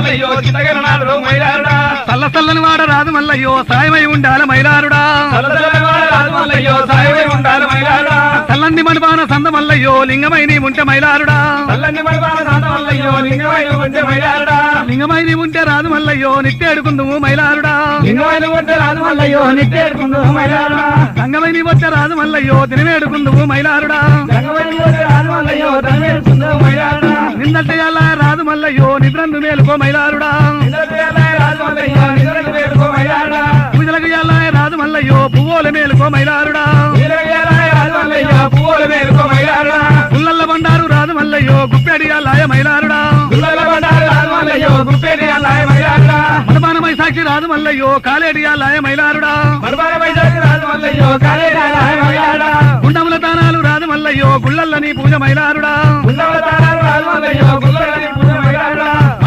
మల్లయ్యో చిన్నగరనాథుడు మైలారుడా చల్ల చల్లని వాడ రాదు మల్లయ్యో సాయమై ఉండాల మైలారుడా రాజు మల్లయ్యో సాయమై ఉండాలి మైలారుడా చల్లంది మణిపాన సంద మల్లయ్యో లింగమై నీ ఉంటే మైలారుడా చల్లని మడపాల సాత మల్లయ్యో లింగమైన ఉంటే మైలారుడా లింగమై నీ ఉంటే రాదు మల్లయ్యో నిట్టేడుకుందుము మైలారుడా లింగమైన ఉంటే రాజు మల్లయ్యో నిట్టేడుకుందు మైలారుడా సంగమై నీ వచ్చే రాదు మల్లయ్యో తినవేడుకుందువు మైలారుడా రంగమైన ఉంటే రాజు మల్లయ్యో తనవేడుకుందు మైలారుడా నిందట్టయాల రాదు మల్లయ్యో నిద్రందు మేలుకో మైలారుడా రాజు మల్లయ్యో నిద్రకు వేడుకో మైలారుడా పూజలకు యాల రాదు మల్లయ్యో పువ్వుల మేలుకో మైలారుడా రాజు మల్లయ్యో పువ్వుల వేడుకో మైలారుడా పుల్లల్ల బండారు రాదు మల్లయ్యో గుప్పెడియాలాయ మైలారుడా గుల్లల బండారు రాజు మల్లయ్యో గుప్పేటి అల్లాయ మైలారుడా మడపాన మైసాక్షి రాదు మల్లయ్యో కాలేడియాలాయ మైలారుడా మడపాల వైజాగ్ రాజు మల్లయ్యో కాలేటి అల్లాయ మైలారుడా గుండముల తానాలు రాదు మల్లయ్యో గుళ్ళల్లని పూజ మైలారుడా గుండముల తారాలు రాజు మల్లయ్యో గుల్లలని